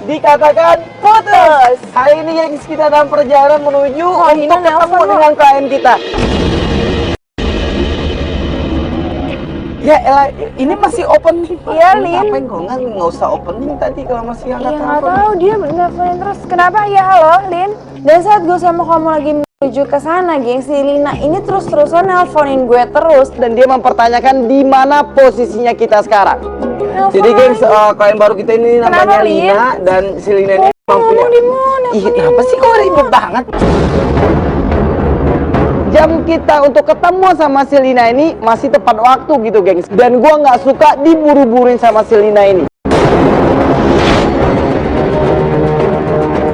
dikatakan putus. Hari ini gengs kita dalam perjalanan menuju untuk ketemu dengan klien kita. Ya elah, ini masih opening. Iya, Lin. Ngapain kok nggak usah opening tadi kalau masih angkat Iya, nggak telepon. tahu dia nelfonin terus. Kenapa? Ya halo, Lin. Dan saat gue sama kamu lagi menuju ke sana, geng, si Lina ini terus-terusan nelfonin gue terus. Dan dia mempertanyakan di mana posisinya kita sekarang. Nelfon Jadi gengs, lagi. klien baru kita ini namanya Kenapa, Lin? Lina, dan si Lina ini Ngomong di mana? Ih, kenapa sih kok ribet banget? Jam kita untuk ketemu sama si Lina ini masih tepat waktu gitu gengs. Dan gua nggak suka diburu-buruin sama si Lina ini.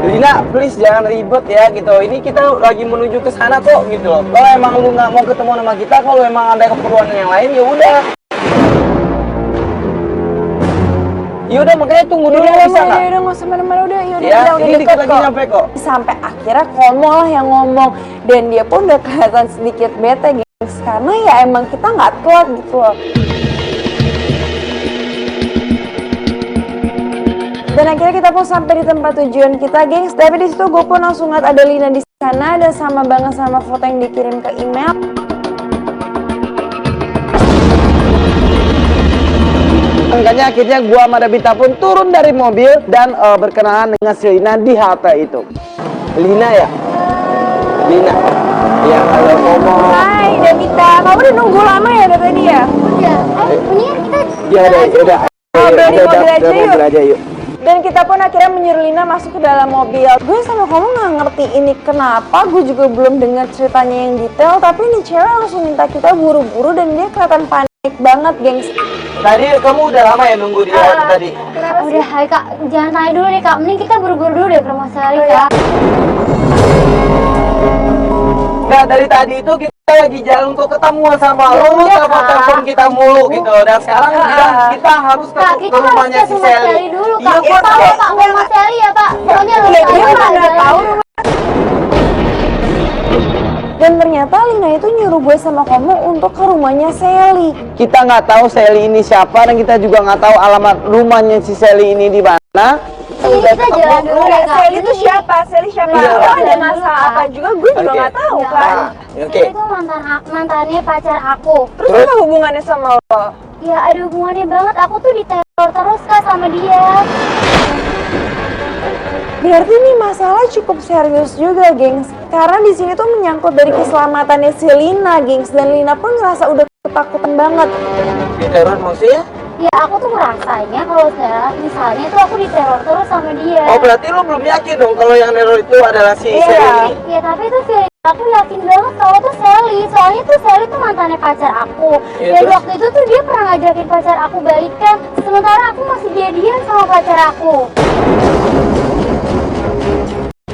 Lina, please jangan ribet ya gitu. Ini kita lagi menuju ke sana kok gitu loh. Kalau emang lu nggak mau ketemu sama kita, kalau emang ada keperluan yang lain ya udah. Ya udah makanya tunggu dulu bisa nggak? Udah nggak usah mana-mana udah. Ya, udah ini deket dikit lagi kok. nyampe kok. Sampai akhirnya Komo lah yang ngomong, dan dia pun udah kelihatan sedikit bete gengs, karena ya emang kita nggak telat gitu loh. Dan akhirnya kita pun sampai di tempat tujuan kita gengs. Tapi di situ gue pun langsung ngeliat ada Lina di sana dan sama banget sama foto yang dikirim ke email. Makanya akhirnya gua sama Dabita pun turun dari mobil dan berkenalan dengan si Lina di halte itu. Lina ya? Lina. Ya, halo ngomong. Hai Davita, kamu udah nunggu lama ya dari tadi ya? Udah, mendingan kita Ya udah. Ngobrol di mobil aja yuk. Mobil aja yuk. Dan kita pun akhirnya menyuruh Lina masuk ke dalam mobil. Gue sama kamu nggak ngerti ini kenapa, gue juga belum dengar ceritanya yang detail. Tapi ini cewek langsung minta kita buru-buru dan dia kelihatan panik banget, gengs. Tadi kamu udah lama ya nunggu di halte tadi? udah, hai kak, jangan tanya dulu deh kak, mending kita buru-buru dulu deh ke rumah Sally kak. Nah dari tadi itu kita lagi jalan untuk ketemuan sama lu, telepon kita mulu gitu. Dan sekarang bilang kita harus ke Kak, kita harus rumahnya ke si rumah Sally. Sally dulu Iya, kak. gua Pak, tahu. Pak, ke rumah Sally ya pak. Pokoknya lu Dia aja mana jalan. tahu. Dan ternyata Lina itu nyuruh gue sama kamu untuk ke rumahnya Sally. Kita nggak tahu Sally ini siapa dan kita juga nggak tahu alamat rumahnya si Sally ini di mana. Ini kita jalan dulu deh kak. Sally itu siapa? Sally siapa? Iya. Kalau ada masalah apa juga gue juga Oke. nggak tahu Iya. kan. Oke. Itu mantannya pacar aku. Terus apa hubungannya sama lo? Ya ada hubungannya banget. Aku tuh diteror terus kak sama dia. Berarti ini masalah cukup serius juga, gengs. Karena di sini tuh menyangkut dari keselamatannya si Lina, gengs. Dan Lina pun ngerasa udah ketakutan banget. Diteror maksudnya? Ya aku tuh ngerasanya kalau misalnya tuh aku diteror terus sama dia. Oh berarti lu belum yakin dong kalau yang teror itu adalah si Iya. Sally ini? Ya tapi tuh feeling aku yakin banget kalau tuh Sally. Soalnya tuh Sally tuh mantannya pacar aku. Iya, Dan terus? waktu itu tuh dia pernah ngajakin pacar aku balikan. Sementara aku masih jadian sama pacar aku.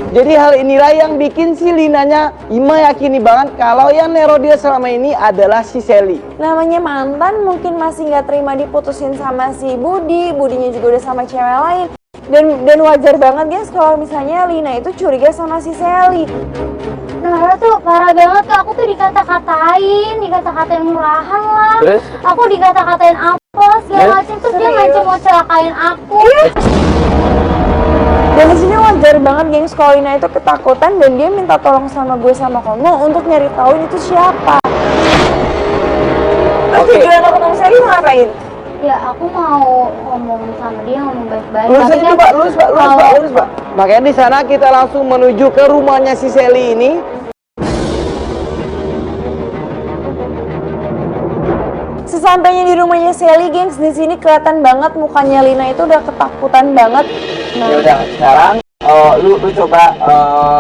Jadi hal inilah yang bikin si Linanya meyakini banget kalau yang neror dia selama ini adalah si Sally. Namanya mantan mungkin masih nggak terima diputusin sama si Budi. Budinya juga udah sama cewek lain. Dan wajar banget guys kalau misalnya Lina itu curiga sama si Sally. Nah tuh parah banget tuh, aku tuh dikata-katain murahan lah. Terus? Aku dikata-katain apa segala macam, terus dia ngancam mau celakain aku. Dan di sini wajar banget gengs kalau Lina itu ketakutan dan dia minta tolong sama gue sama kamu untuk nyari tahu itu siapa. Terus Oke. tujuan lo ketemu Sally mau ngapain? Ya aku mau ngomong sama dia, ngomong baik-baik. Lurus Tapi aja kan Pak, lurus Pak, lurus kalau- Pak, lurus Pak. Makanya di sana kita langsung menuju ke rumahnya si Sally ini. Sesampainya di rumahnya Sally, gengs, di sini kelihatan banget mukanya Lina itu udah ketakutan banget. Nah, Ya udah, sekarang lu coba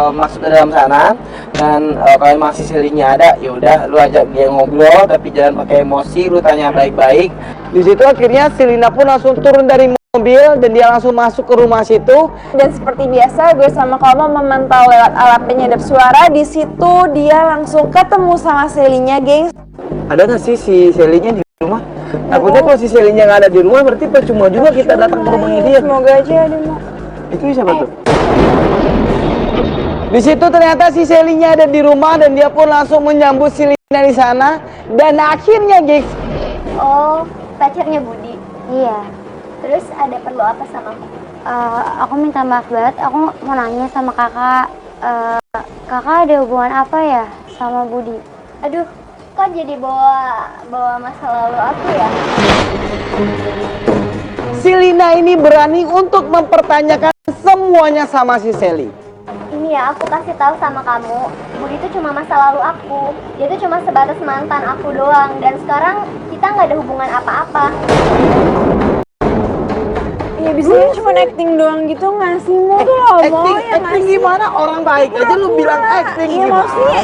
masuk ke dalam sana dan kalau masih Sally-nya ada, ya udah lu ajak dia ngobrol tapi jangan pakai emosi, lu tanya baik-baik. Di situ akhirnya si Lina pun langsung turun dari mobil dan dia langsung masuk ke rumah situ. dan seperti biasa gue sama kamu memantau lewat alat penyedap suara. Di situ dia langsung ketemu sama Sally-nya, gengs. Ada nggak sih si Sally-nya di rumah? Takutnya kalau si Sally-nya nggak ada di rumah berarti percuma juga kita datang ke rumahnya dia. Semoga aja ada mau. Itu siapa tuh? Di situ ternyata si Sally-nya ada di rumah dan dia pun langsung menyambut si Lina di sana. Dan akhirnya, gengs, Oh, pacarnya Budi. Iya. Terus ada perlu apa sama aku? Aku minta maaf banget, aku mau nanya sama kakak. Kakak ada hubungan apa ya sama Budi? Aduh, kok jadi bawa masa lalu aku ya? Si Lina ini berani untuk mempertanyakan semuanya sama si Sally. Ini ya, aku kasih tahu sama kamu, Budi itu cuma masa lalu aku. Dia itu cuma sebatas mantan aku doang. Dan sekarang kita nggak ada hubungan apa-apa. Ya bisa cuma acting doang gitu nggak sih? Mau tuh loh, mau ya Acting gimana? Orang baik aja lu bilang acting Iya gimana? maksudnya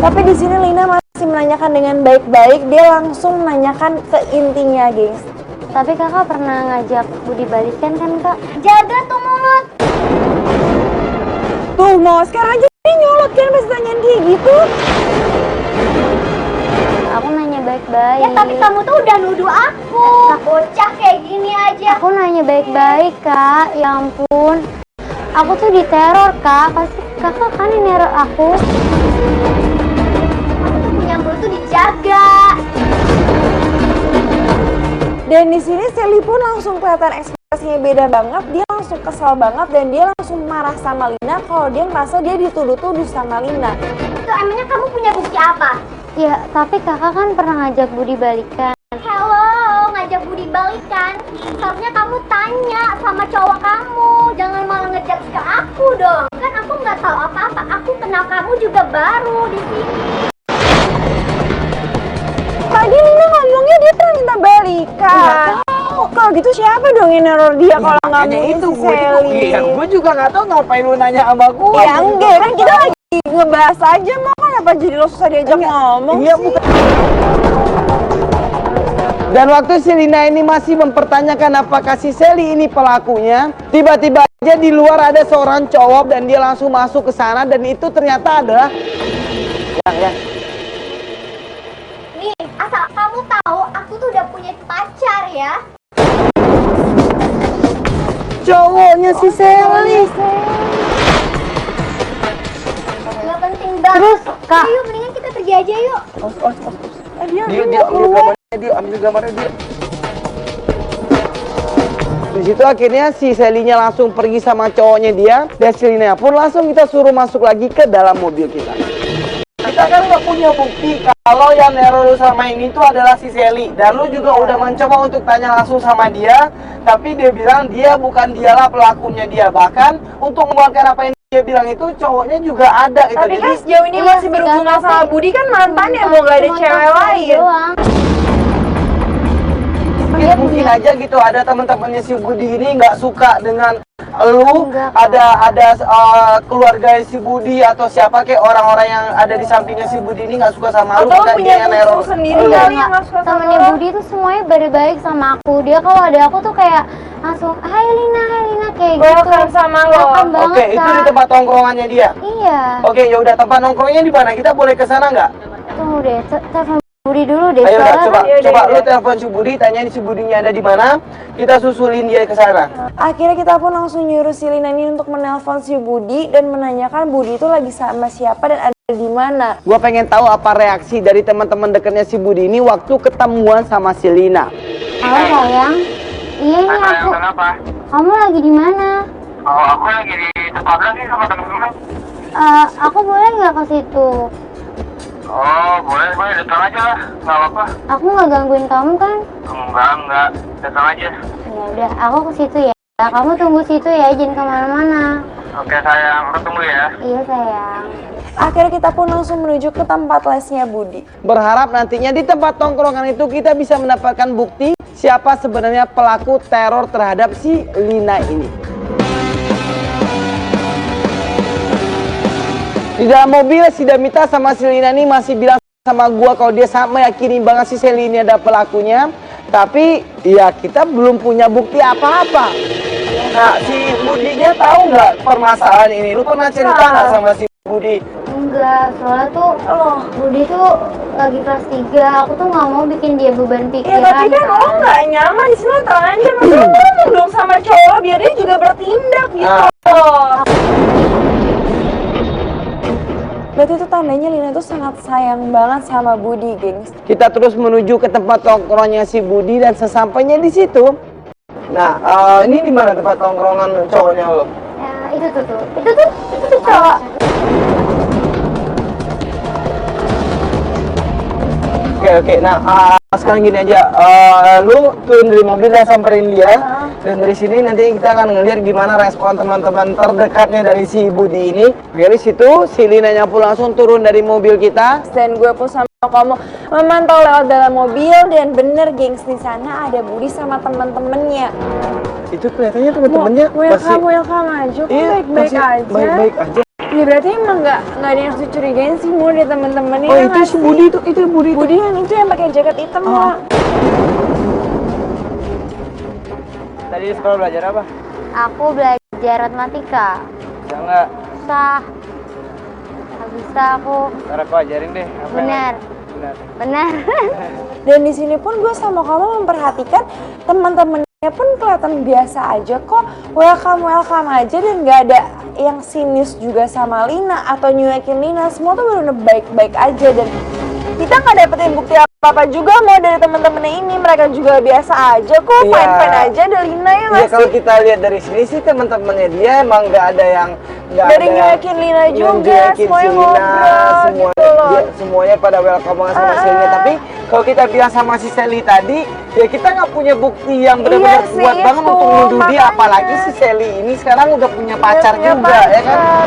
Tapi di sini Lina masih menanyakan dengan baik-baik. Dia langsung menanyakan ke intinya, guys. Tapi kakak pernah ngajak Budi balikan kan kak? Jaga tuh mulut! Tuh mau sekarang aja dia nyolot kan pas tanyain kayak gitu. Aku nanya baik-baik. Ya tapi kamu tuh udah nuduh aku. Bocah kayak gini aja. Aku nanya baik-baik kak, ya ampun. Aku tuh diteror kak, pasti kakak kan yang neror aku. Aku tuh punya mulut tuh dijaga. Dan di sini Sally pun langsung kelihatan ekspresinya beda banget. Dia langsung kesal banget dan dia langsung marah sama Lina kalau dia ngerasa dia dituduh-tuduh sama Lina. Itu emangnya kamu punya bukti apa? Ya, tapi kakak kan pernah ngajak Budi balikan. Hello, ngajak Budi balikan. Seharusnya kamu tanya sama cowok kamu. Jangan malah ngejudge ke aku dong. Kan aku nggak tahu apa-apa. Aku kenal kamu juga baru di sini. Tadi Lina ngomongnya dia pernah minta balikan. Kalau gitu siapa dong yang neror dia kalau nggak mungkin si Sally? Iya, gue juga nggak tahu ngapain lu nanya sama gue. Ya enggak, kan kita lagi ngebahas aja. Mau kenapa jadi lo susah diajak ngomong Iya, sih? bukan. Dan waktu si Lina ini masih mempertanyakan apakah si Sally ini pelakunya, tiba-tiba aja di luar ada seorang cowok dan dia langsung masuk ke sana dan itu ternyata adalah ya. Nih, asal kamu tahu, aku tuh udah punya pacar ya. Cowoknya si Sally. Gak penting banget. Terus, Kak. Ayo, mendingan kita pergi aja yuk. Dia ambil gambarnya dia. Di situ akhirnya si Sally-nya langsung pergi sama cowoknya dia, dan si Lina pun langsung kita suruh masuk lagi ke dalam mobil kita. Kita kan nggak punya bukti kalau yang neror lu sama ini tuh adalah si Sally, dan lu juga udah mencoba untuk tanya langsung sama dia, tapi dia bilang dia bukan dialah pelakunya dia. Bahkan untuk membongkar apa yang dia bilang itu cowoknya juga ada itu. Tapi kan sejauh ini masih berhubungan sama Budi kan mantan ya, mau gak ada cewek lain. Mungkin aja gitu ada teman-temannya si Budi ini nggak suka dengan lu, ada keluarga si Budi atau siapa kayak orang-orang yang ada di sampingnya si Budi ini nggak suka sama lu, Atau bukan punya dia yang neror musuh sendiri lu. kali yang nggak suka sama Temennya lo. Budi tuh semuanya baik sama aku. Dia kalau ada aku tuh kayak langsung hai Lina kayak gitu. Welcome sama lo. Welcome banget, Oke, itu di Kak. tempat tongkrongannya dia. Iya. Oke, ya udah, tempat nongkrongnya di mana? Kita boleh ke sana nggak? Tunggu deh, telepon Budi dulu deh. Ayo udah, soalnya coba kan- coba lu telepon si Budi, tanyain si Budinya ada di mana. Kita susulin dia ke sana. Akhirnya kita pun langsung nyuruh si Lina ini untuk menelpon si Budi dan menanyakan Budi itu lagi sama siapa dan ada di mana. Gua pengen tahu apa reaksi dari teman-teman dekatnya si Budi ini waktu ketemuan sama si Lina. Halo sayang. Iya ini aku. Kenapa? Kamu lagi di mana? Oh, aku lagi di tempat lagi sama temen-temen. Aku boleh nggak ke situ? Oh, boleh, datang aja lah, nggak apa-apa. Aku nggak gangguin kamu kan? Enggak, datang aja. Ya udah, aku ke situ ya. Kamu tunggu situ ya, jangan kemana-mana. Oke sayang, aku tunggu ya. Iya sayang. Akhirnya kita pun langsung menuju ke tempat lesnya Budi. Berharap nantinya di tempat tongkrongan itu kita bisa mendapatkan bukti siapa sebenarnya pelaku teror terhadap si Lina ini. Di dalam mobil si Damita sama si Lina ini masih bilang sama gua kalau dia sama yakini banget si Sally ini ada pelakunya. Tapi ya kita belum punya bukti apa-apa. Nah, si Budinya tahu nggak permasalahan ini? Lu pernah cerita nggak sama si Budi? Enggak, soalnya tuh Budi tuh lagi kelas 3. Aku tuh nggak mau bikin dia beban Ya pikiran. tapi kan lo nggak nyaman di sini aja. Maksudnya lo ngomong dong sama cowok biar dia juga bertindak gitu. Berarti itu tandanya Lina tuh sangat sayang banget sama Budi, gengs. Kita terus menuju ke tempat tongkrongnya si Budi dan sesampainya di situ, Nah, ini di mana tempat tongkrongan cowoknya lo? Ya, itu tuh cowok. Oke. Nah, sekarang gini aja. Lu turun dari mobil dan samperin dia. Dan dari sini nanti kita akan ngeliat gimana respon teman-teman terdekatnya dari si Budi ini. Dari situ, si Linanya pun langsung turun dari mobil kita. Dan gue pun sama kamu memantau lewat dalam mobil, dan bener gengs, di sana ada Budi sama temen-temennya. Itu kelihatannya teman-temannya Welcome aja, kok baik-baik aja. Baik-baik aja. Ya berarti emang nggak ada yang harus dicurigain sih mau dari temen-temennya. Oh, ya itu nggak si sih? Budi itu Budi. Budi yang itu yang pakai jaket hitam lah. Tadi di sekolah belajar apa? Aku belajar matematika. Bisa nggak? Susah. Gak bisa aku. Ntar aku ajarin deh. Benar. Dan di sini pun gue sama kamu memperhatikan teman-temannya pun kelihatan biasa aja kok, welcome aja, dan nggak ada yang sinis juga sama Lina atau nyuekin Lina. Semua tuh bener-bener baik-baik aja, dan kita nggak dapetin bukti apa-apa juga mau dari teman-temannya ini. Mereka juga biasa aja kok, Iya. fine-fine aja ada Lina ya Iya, nggak kalau sih? kita lihat dari sini sih teman-temannya dia emang nggak ada yang Dari nyuekin Lina juga, semuanya ngobrol gitu loh. Semuanya pada welcome banget sama si Lina. Tapi kalau kita bilang sama si Sally tadi, ya kita nggak punya bukti yang benar-benar Iya kuat sih, banget itu, untuk nuduh dia. makanya. Apalagi si Sally ini sekarang udah punya pacar punya juga, ya kan? pacar.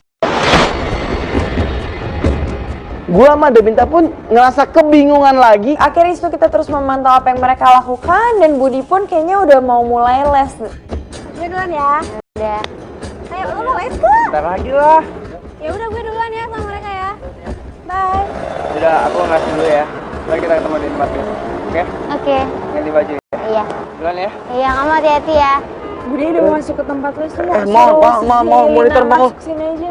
Gua sama Deminta pun ngerasa kebingungan lagi. Akhirnya itu kita terus memantau apa yang mereka lakukan, dan Budi pun kayaknya udah mau mulai les. Gue duluan ya. Udah. Ayo, lu mau les gak? Bentar lagi lah. Ya udah, gue duluan ya sama mereka ya. Bye. Udah, aku ngasih dulu ya. Ntar kita ketemu di tempat les. Oke? Oke. Ganti baju ya. Iya. Duluan ya. Iya, kamu hati-hati ya. Budi udah mau masuk ke tempat les tuh. mau, monitor mau. Masuk sini aja.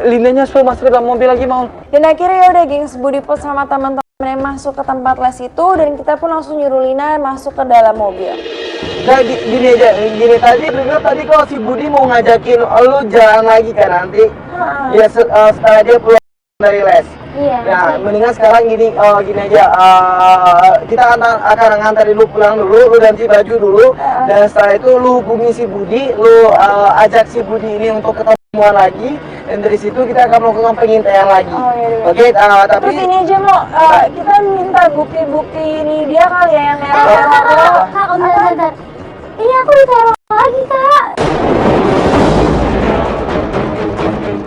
Linanya suruh masuk ke dalam mobil lagi, mau. Dan akhirnya ya udah gengs, Budi pun sama teman-teman masuk ke tempat les itu, dan kita pun langsung nyuruh Lina masuk ke dalam mobil. Nah, gini tadi dengar tadi kalau si Budi mau ngajakin lu jalan lagi kan nanti. Ya setelah dia pulang dari les. Iya. Nah, mendingan sekarang gini aja, kita akan nganterin lu pulang dulu, lu ganti baju dulu, dan setelah itu lu hubungi si Budi, lu ajak si Budi ini untuk ketemuan lagi, dan dari situ kita akan melakukan pengintaian lagi. Oh, iya. Oke, Terus tapi ini aja mau, kita minta bukti-bukti ini dia kali ya yang Kak, bentar. Ini aku diteror lagi, Kak.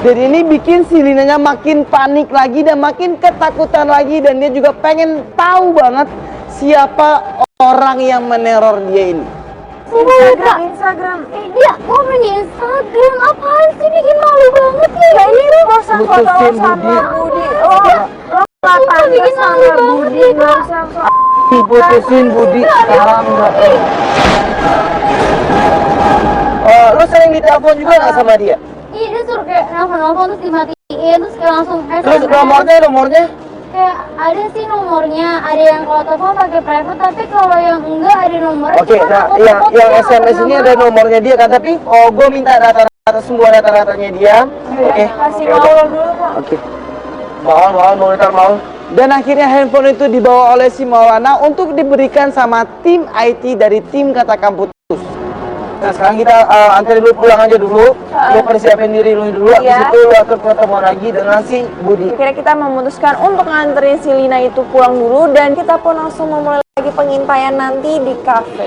jadi ini bikin si Linanya makin panik lagi dan makin ketakutan lagi, dan dia juga pengen tahu banget siapa orang yang meneror dia ini. Instagram. Dia komen di Instagram. Apaan sih, bikin malu banget nih. Ya ini posan foto Putusin sama Budi. Budi. Lo pantas sama Budi, gak usah Diputusin Budi sekarang nggak? Lu sering ditelepon juga nggak sama dia? Iya, dia suruh kayak nelfon terus dimatiin, terus kayak langsung Terus nomornya? Kayak ada sih nomornya, ada yang kalau telepon pakai private, tapi kalau yang enggak ada nomornya. Oke, cuma nah aku yang telepon SMS ini ada nomornya dia kan, tapi gue minta semua data-datanya dia. Oke. Kasih Oke, Maul udah. dulu kok. Oke. Monitor Maul. Dan akhirnya handphone itu dibawa oleh si Maulana untuk diberikan sama tim IT dari tim Katakan Putus. Nah, sekarang kita anterin dulu pulang aja dulu. Lu persiapin diri lu dulu, habis Iya. itu lu akan ketemu lagi dengan si Budi. Akhirnya kita memutuskan untuk nganterin si Lina itu pulang dulu, dan kita pun langsung memulai lagi pengintaian nanti di cafe.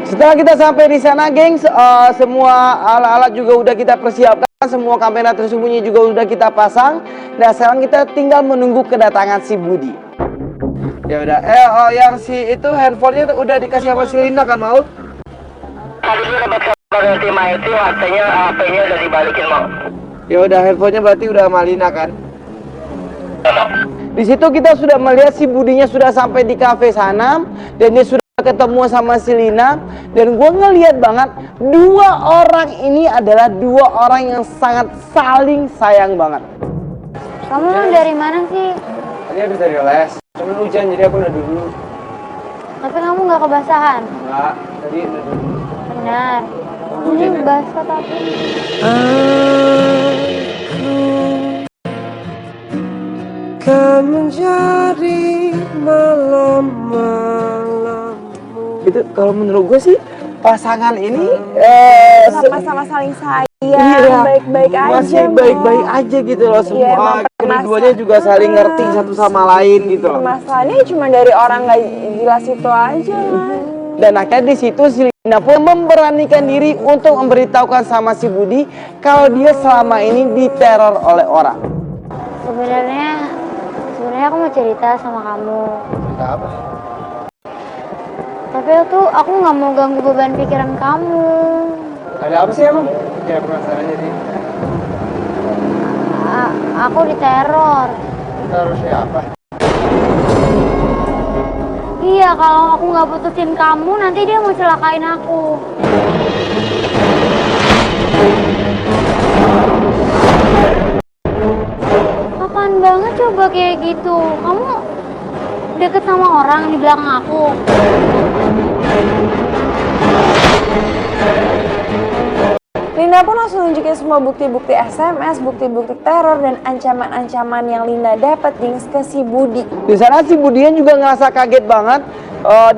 Setelah kita sampai di sana, gengs, semua alat-alat juga udah kita persiapkan, semua kamera tersembunyi juga udah kita pasang. Nah, sekarang kita tinggal menunggu kedatangan si Budi. Ya udah, yang si itu handphonenya udah dikasih sama si Lina kan, Maul? Tadi gue dapat kabar dari tim IT, HP-nya udah dibalikin, mau. Ya udah, handphonenya berarti udah sama Lina kan? Di situ kita sudah melihat si Budinya sudah sampai di kafe sana, dan dia sudah ketemu sama si Lina, dan gue ngeliat banget dua orang ini adalah dua orang yang sangat saling sayang banget. Kamu dari mana sih? Tadi habis dari les, cuma hujan jadi aku udah dulu. Tapi kamu nggak kebasahan? Enggak, tadi udah dulu. Benar. Ini basah tapi. Aku kan menjadi Itu kalau menurut gue sih pasangan ini Sama-sama saling sayang, iya, baik-baik aja. masih baik-baik aja gitu loh. Iya, emang Semua keduanya juga saling ngerti satu sama lain gitu loh. Masalahnya cuma dari orang nggak jelas itu aja lah. Dan akhirnya di situ si Lina pun memberanikan diri untuk memberitahukan sama si Budi kalau dia selama ini diteror oleh orang. Sebenarnya aku mau cerita sama kamu. Cerita apa? Tapi aku nggak mau ganggu beban pikiran kamu. Ada apa sih emang? Kayak penasaran jadi. Aku diteror. Teror siapa? Iya, kalau aku nggak putusin kamu, nanti dia mau celakain aku. Apaan banget coba kayak gitu? Kamu deket sama orang di belakang aku. Lina pun langsung nunjukin semua bukti-bukti SMS, bukti-bukti teror dan ancaman-ancaman yang Lina dapat Dings ke si Budi. Di sana si Budian juga ngerasa kaget banget.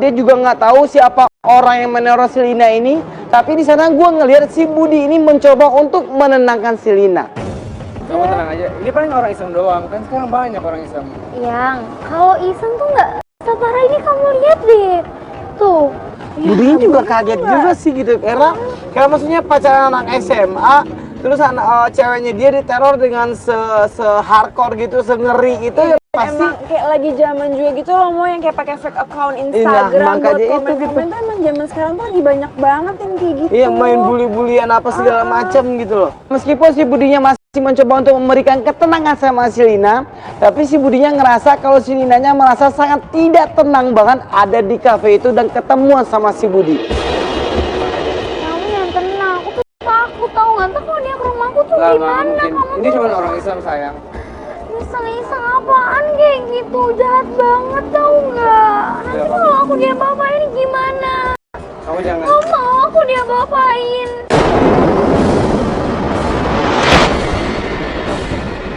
Dia juga nggak tahu siapa orang yang meneror si Lina ini. Tapi di sana gue ngelihat si Budi ini mencoba untuk menenangkan si Lina. Kamu tenang aja, ini paling orang iseng doang, kan sekarang banyak orang iseng. Yang kalau iseng tuh nggak separah ini, kamu lihat deh. Tuh. Budinya juga kaget juga sih gitu. Karena maksudnya pacaran anak SMA, terus ceweknya dia diteror dengan se-hardcore gitu, se-ngeri itu ya pasti. Emang kayak lagi zaman juga gitu loh, mau yang kayak pakai fake account Instagram buat makanya itu komen-komen gitu. tuh emang zaman sekarang tuh lagi banyak banget yang kayak gitu. Iya, main bully-bulian apa segala macam gitu loh. Meskipun si Budinya masih mencoba untuk memberikan ketenangan sama si Lina, tapi si Budinya ngerasa kalau si Linanya merasa sangat tidak tenang banget ada di kafe itu dan ketemuan sama si Budi. Kamu yang tenang, aku tuh takut tau nggak? Ntar kalau dia ke rumahku tuh Nggak gimana? mungkin, Kamu ini cuma orang iseng sayang. iseng-iseng apaan kayak gitu? Jahat banget tau nggak? Nanti kalau aku diapa-apain gimana? Kamu jangan. Gak mau aku diapa-apain.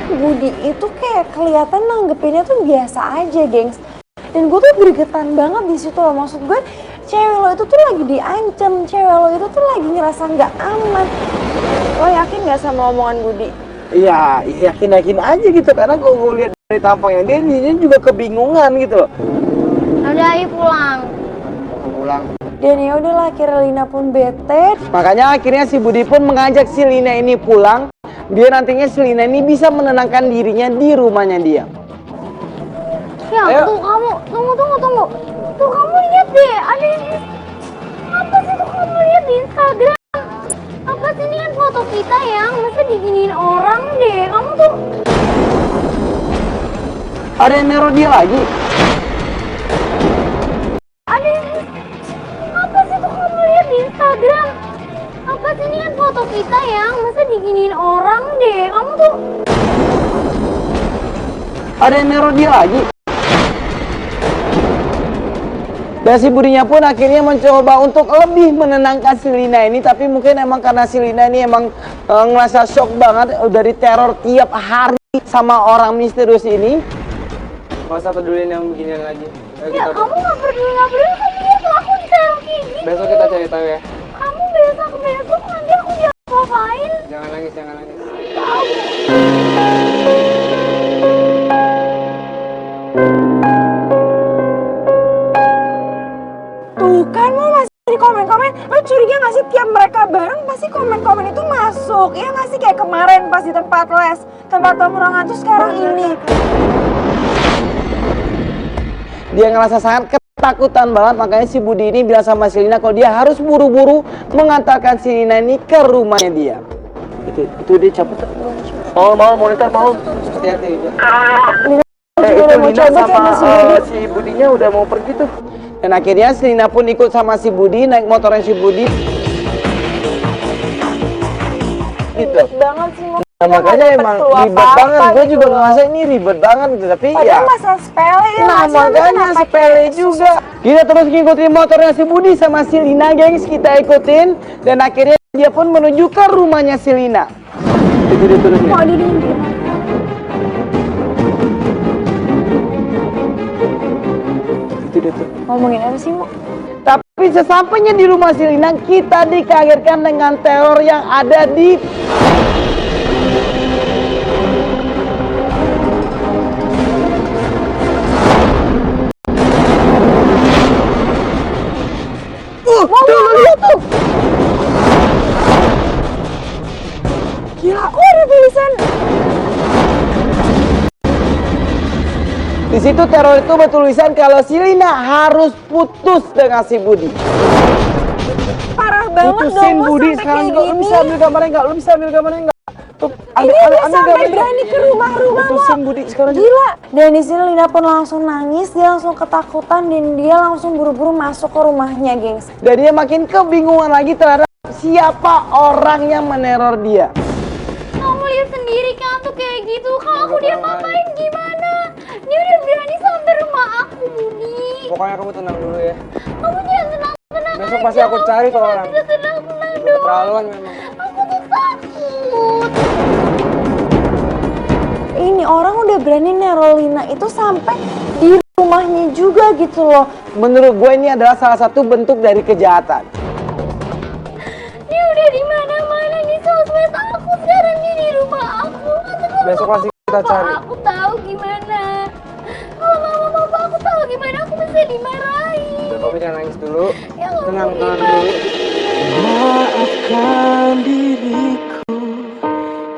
Budi itu kayak kelihatan nanggepinnya tuh biasa aja, gengs. Dan gue tuh gregetan banget di situ loh. Maksud gue, cewek lo itu tuh lagi diancam, cewek lo itu tuh lagi ngerasa nggak aman. Lo yakin nggak sama omongan Budi? Iya, yakin-yakin aja gitu karena gue lihat dari tampangnya dia juga kebingungan gitu loh. Udah, ayo pulang. Pulang. Dan ya udahlah, akhirnya Lina pun bete. Makanya akhirnya si Budi pun mengajak si Lina ini pulang biar nantinya si Lina ini bisa menenangkan dirinya di rumahnya dia. Ya, Ayo. tuh kamu, tunggu. Tuh kamu lihat deh, ada ini. Apa sih tuh kamu lihat di Instagram? Apa sih ini kan foto kita yang masa diginiin orang deh. Kamu tuh Ada yang neror dia lagi. ada ini. Apa sih tuh kamu lihat di Instagram? Apa sih ini kan foto kita yang masa diginiin orang deh. Kamu tuh Ada yang neror dia lagi. Dan si Budinya pun akhirnya mencoba untuk lebih menenangkan si Lina ini. Tapi mungkin emang karena si Lina ini emang ngerasa shock banget udah diteror tiap hari sama orang misterius ini. Gak usah pedulin yang beginian lagi. Ayo ya kita kamu nggak peduli kamu lihat tuh aku ditaruh kayak gini. besok kita cari tahu ya. Kamu besok nanti aku diapa-apain. Jangan nangis, jangan nangis. Tuh kan lo masih di komen-komen. Lo curiga gak sih tiap mereka bareng pasti komen-komen itu masuk? Iya gak sih kayak kemarin pas di tempat les, tempat tongkrongan tuh sekarang ini. Dia ngerasa sangat ketakutan banget, makanya si Budi ini bilang sama si Lina kalau dia harus buru-buru mengantarkan si Lina ini ke rumahnya dia. Itu dia cabut. Mau monitor mau. Hati-hati. Itu Udah mau Lina coba sama sama si Budi. si Budinya udah mau pergi tuh. Dan akhirnya si Lina pun ikut sama si Budi, naik motornya si Budi. Gitu. Ribet banget sih. Nah, makanya emang ribet banget. Gue juga ngerasa ini ribet banget gitu, tapi Padahal ya. masalah sepele ya. Nah, nggak sih? Tapi makanya kenapa sepele kayak juga. Kita terus ngikutin motornya si Budi sama si Lina, gengs. Kita ikutin. Dan akhirnya dia pun menuju ke rumahnya si Lina. Itu dia terus mau nih. didiem? Ngomongin apa sih, Mo? Tapi sesampainya di rumah si Lina, kita dikagetkan dengan teror yang ada di... Tuh, lihat tuh! Gila, kok ada tulisan? Di situ teror itu bertulisan kalau si Lina harus putus dengan si Budi. Parah banget Putusin dong, Mo, Budi sampai sekarang kayak juga. Lu gini. bisa ambil gambarnya nggak? Lu bisa ambil gambarnya nggak? Tuh, Ini dia sampai gambarnya. berani ke rumah-rumah, Mo. Putusin Budi sekarang juga. Gila. Dan di sini Lina pun langsung nangis, dia langsung ketakutan dan dia langsung buru-buru masuk ke rumahnya, gengs. Dan dia makin kebingungan lagi terhadap siapa orang yang meneror dia. Kamu lihat sendiri kan tuh kayak gitu. Kalau aku dia ngapain gimana? Dia udah berani sampai rumah aku, Budi. Pokoknya kamu tenang dulu ya. Kamu jangan tenang-tenang Besok aja. pasti aku cari tuh orang. Udah tenang-tenang Udah dong. keterlaluan memang. Aku tuh takut. Ini orang udah berani neror Lina itu sampai di rumahnya juga gitu loh. Menurut gue ini adalah salah satu bentuk dari kejahatan. Dia udah di mana-mana di sosmed aku, sekarang dia di rumah aku. Besok pasti kita cari. Aku tahu gimana. Kalau mama papa aku tahu gimana aku bisa dimarahin. Udah, kamu jangan nangis dulu. Ya Allah, Tenang gimana? dulu. Maafkan diriku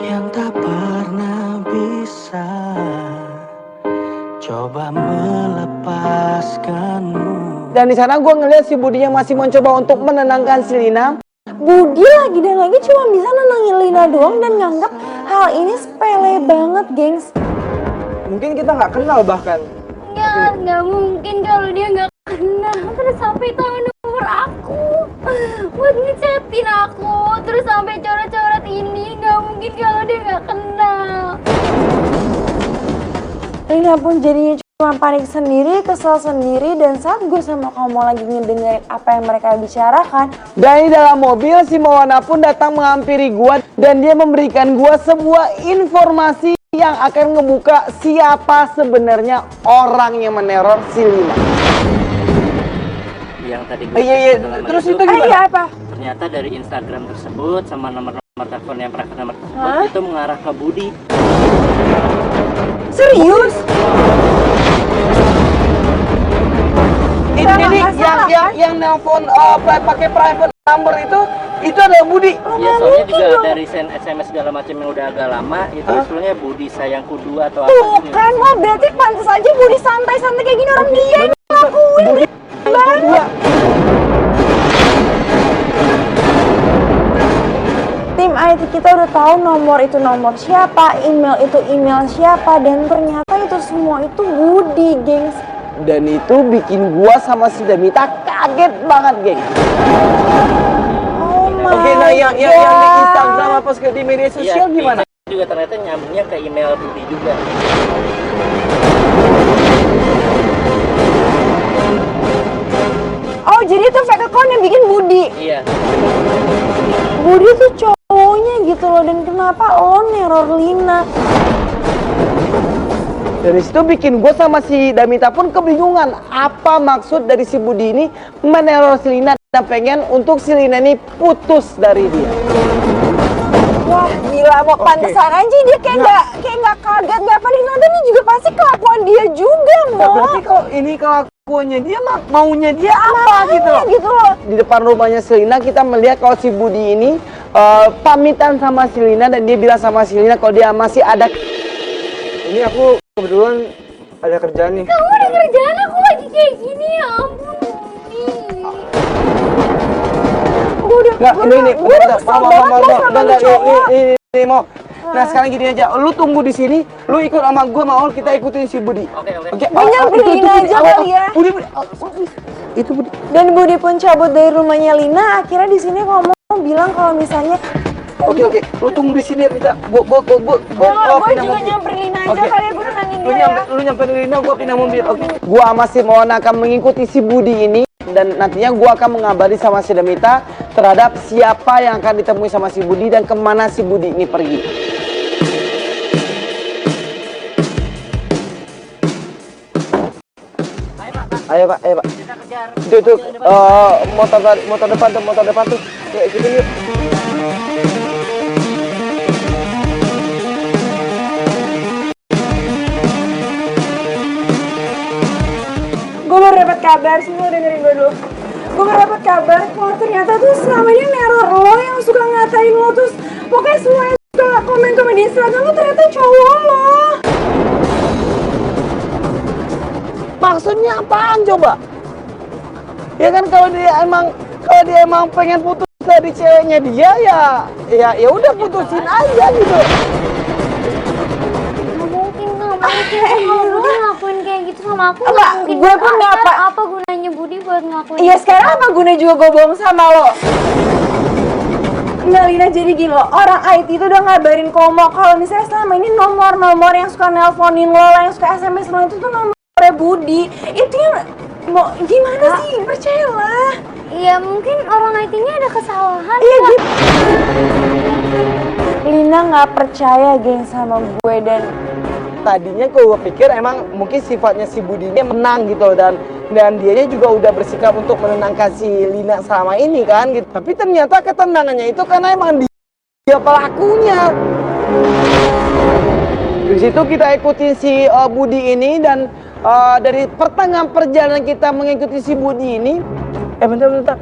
yang tak pernah bisa coba melepaskanmu. Dan di sana gue ngeliat si Budinya masih mencoba untuk menenangkan si Lina. Budi lagi dan lagi cuma bisa nenangin Lina doang dan nganggap hal ini sepele banget, gengs. Mungkin kita nggak kenal bahkan. Nggak mungkin kalau dia nggak kenal. Terus sampai tahu nomor aku buat ngechatin aku. Terus sampai coret-coret ini. Nggak mungkin kalau dia nggak kenal. Lina pun jadinya cuma panik sendiri, kesel sendiri, dan saat gue sama kamu lagi ngedengerin apa yang mereka bicarakan, Dan di dalam mobil si Mawana pun datang menghampiri gua dan dia memberikan gua sebuah informasi yang akan ngebuka siapa sebenarnya orang yang meneror si Lina. Yang tadi Iya, terus itu gimana? iya apa? ternyata dari Instagram tersebut sama nomor telepon yang pernah kita tersebut itu mengarah ke Budi. Serius? Ini yang nelpon pakai private number itu adalah Budi. Ya soalnya juga dari send SMS segala macam yang udah agak lama itu istilahnya Budi sayangku 2 atau apa Tuh gitu. kan, Mo, berarti pantas aja Budi santai-santai kayak gini, orang dia yang ngelakuin. Budi banget. Tim IT kita udah tahu nomor itu nomor siapa, email itu email siapa, dan ternyata itu semua itu Budi, gengs. Dan itu bikin gua sama si Damita kaget banget, geng. Oh my Oke, nah yang di God. Instagram apa di media sosial Iya, gimana? juga ternyata nyambungnya ke email Budi juga. Oh, jadi itu fake account yang bikin Budi. Iya. Budi tuh cowoknya gitu loh, dan kenapa lo neror Lina? Dari situ bikin gue sama si Damita pun kebingungan apa maksud dari si Budi ini meneror si Lina dan pengen untuk si Lina ini putus dari dia. Wah, gila, mau pantesan aja dia kayak nggak kaget, nggak panik, dan ini juga pasti kelakuan dia juga, Nah, Mo. berarti kalau ini kelakuannya dia maunya dia apa gitu loh. Gitu loh. Di depan rumahnya si Lina kita melihat kalau si Budi ini pamitan sama si Lina dan dia bilang sama si Lina kalau dia masih ada. Ini aku kebetulan ada kerjaan nih. Kamu udah kerjaan aku lagi kayak gini, ya ampun, Budi. Nggak, ini gue udah kesel banget lo sama lu cowok. ini mau. Nah sekarang gini aja, lu tunggu di sini, lu ikut sama gue mau kita ikutin si Budi. Oke. Gue nyamperin aja kali ya. Budi, itu Budi. Dan Budi pun cabut dari rumahnya Lina. Akhirnya di sini ngomong bilang kalau misalnya Oke, lu tunggu di sini ya, Pita. Gue juga nyamperin Lina aja kali ya, gue nenangin dia ya. Lu nyamperin Lina, gue pindah mobil. Oke. Gua sama si Mawana akan mengikuti si Budi ini dan nantinya gua akan mengabari sama si Damita terhadap siapa yang akan ditemui sama si Budi dan kemana si Budi ini pergi. Ayo Pak, ayo Pak. Kita kejar. Itu motor depan tuh. Ya ikutin yuk. Gue baru dapat kabar, semua dengerin gue dulu. Gue baru dapat kabar kalau ternyata tuh selama ini neror lo yang suka ngatain lo, terus pokoknya semua yang suka komen-komen di Instagram lo ternyata cowok lo. Maksudnya apaan coba? Ya kan kalau dia emang pengen putus dari ceweknya dia ya udah putusin aja gitu. Nggak mungkin kalau Budi ngelakuin kayak gitu sama aku. Enggak, Nggak mungkin. gue pun nggak Apa gunanya Budi buat ngelakuin Iya gitu? sekarang apa gunanya juga gue bohong sama lo? Enggak Lina, jadi gini loh, orang IT itu udah ngabarin Komo kalau misalnya selama ini nomor yang suka nelponin lo, yang suka SMS lo itu tuh nomornya Budi. Itu yang mau gimana sih? Percayalah. Iya mungkin orang IT-nya ada kesalahan. Iya Kak. gitu. Lina nggak percaya geng sama gue dan Tadinya gue pikir emang mungkin sifatnya si Budi ini menang gitu dan dianya juga udah bersikap untuk menenangkan si Lina selama ini kan gitu. Tapi ternyata ketenangannya itu karena emang dia pelakunya. Di situ kita ikutin si Budi ini dan dari pertengahan perjalanan kita mengikuti si Budi ini, bentar.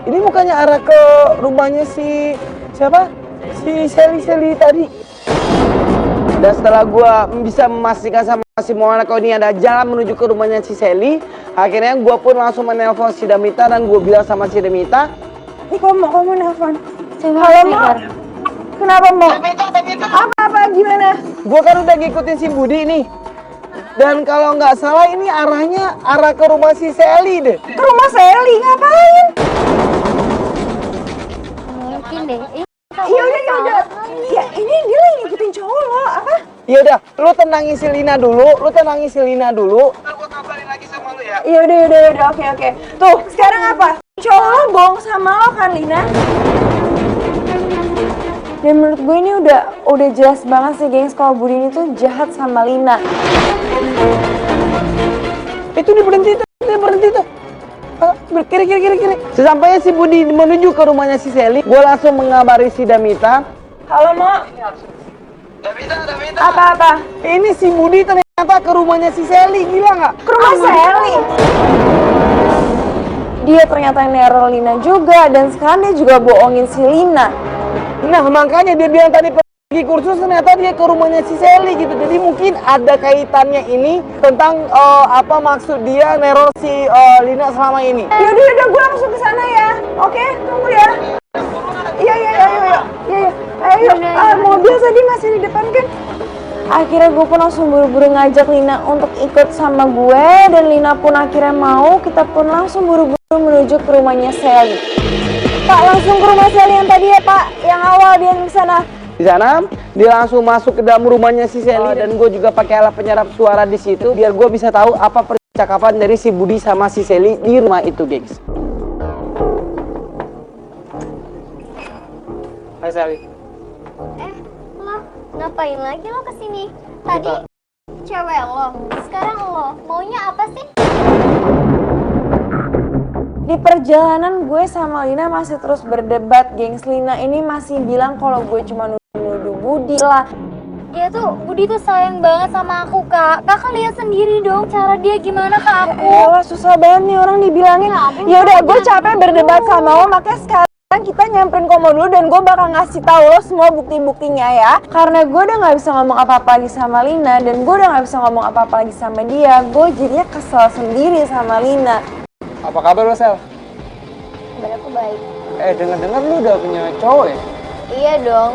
Ini bukannya arah ke rumahnya si siapa? Si Sally tadi. Dan setelah gua bisa memastikan sama si Maulana kalau ini ada jalan menuju ke rumahnya si Sally, akhirnya gua pun langsung menelpon si Damita dan gua bilang sama si Damita, ini kamu nelfon. Coba Halo Mo, speaker. kenapa Mo? Apa gimana? gua kan udah ngikutin si Budi nih. Dan kalau nggak salah ini arah ke rumah si Sally deh. Ke rumah Sally ngapain? Mungkin deh. Iya udah. Ya ini dia lagi ngikutin cowok lo, apa? Ya udah, lu tenangin si Lina dulu. Iya udah, oke. Tuh, sekarang apa? Cowok lo bohong sama lo kan, Lina? Dan menurut gue ini udah jelas banget sih, gengs, kalau Budi ini tuh jahat sama Lina. Itu dia berhenti tuh. Kiri. Sesampainya si Budi menuju ke rumahnya si Sally, gue langsung mengabari si Damita. Halo, Mo. Damita. Apa? Ini si Budi ternyata ke rumahnya si Sally, gila nggak? Ke rumah Sally? Dia ternyata neror Lina juga, dan sekarang dia juga bohongin si Lina. Nah makanya dia bilang tadi pergi kursus, ternyata dia ke rumahnya si Sally gitu. Jadi mungkin ada kaitannya ini tentang apa maksud dia neror si Lina selama ini. Yaudah, gue langsung ke sana ya. Oke, tunggu ya. Iya. Ayo. Mobil tadi masih di depan kan? Akhirnya gue pun langsung buru-buru ngajak Lina untuk ikut sama gue, dan Lina pun akhirnya mau. Kita pun langsung buru-buru menuju ke rumahnya Sally. Pak, langsung ke rumah Sally yang tadi ya Pak, yang awal dia di sana. Di sana dia langsung masuk ke dalam rumahnya si Sally dan gue juga pakai alat penyerap suara di situ biar gue bisa tahu apa percakapan dari si Budi sama si Sally di rumah itu, gengs. Hai Sally. Lo ngapain lagi lo kesini? Tadi cewek lo, sekarang lo maunya apa sih? Di perjalanan gue sama Lina masih terus berdebat, gengs. Lina ini masih bilang kalau gue cuma nuduh Budi lah. Budi tuh sayang banget sama aku, Kak. Kakak lihat sendiri dong cara dia gimana ke aku. Elah, susah banget nih orang dibilangin. Ya udah, gue capek berdebat sama lo, makanya sekarang kita nyamperin Komo dulu dan gue bakal ngasih tahu lo semua bukti-buktinya ya. Karena gue udah nggak bisa ngomong apa-apa lagi sama Lina, dan gue udah nggak bisa ngomong apa-apa lagi sama dia. Gue jadinya kesel sendiri sama Lina. Apa kabar lo, Sel? Kabar aku baik. Dengar-dengar lu udah punya cowok ya? Iya dong.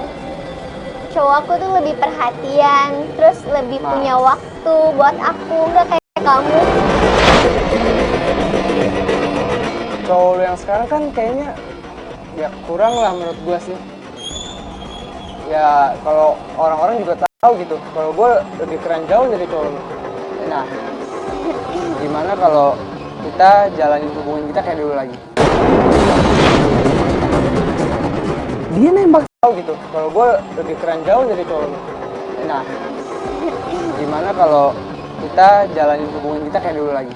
Cowok aku tuh lebih perhatian, terus lebih punya waktu buat aku, nggak kayak kamu. Cowok lu yang sekarang kan kayaknya ya kurang lah menurut gua sih. Ya kalau orang-orang juga tahu gitu, kalau gua lebih keren jauh dari cowok lu. Nah, gimana kalau kita jalanin hubungan kita kayak dulu lagi? Dia nembak. Tahu gitu, kalau gue lebih keren jauh dari cowok lu. Nah, gimana kalau kita jalanin hubungan kita kayak dulu lagi.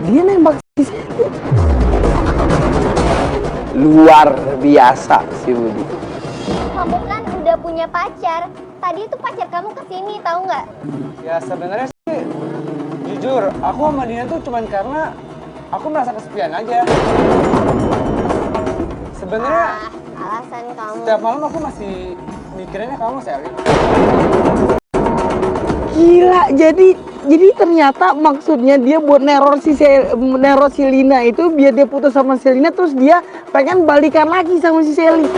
Dia nembak si Sally. Luar biasa si Budi. Kamu kan udah punya pacar. Tadi itu pacar kamu kesini, tahu nggak? Ya sebenarnya sih, jujur, aku sama Dina tuh cuman karena aku merasa kesepian aja. Sebenarnya Alasan kamu. setiap malam aku masih mikirinnya kamu, Sally. Gila, jadi ternyata maksudnya dia buat neror si Lina itu biar dia putus sama si Lina, terus dia pengen balikan lagi sama si Sally.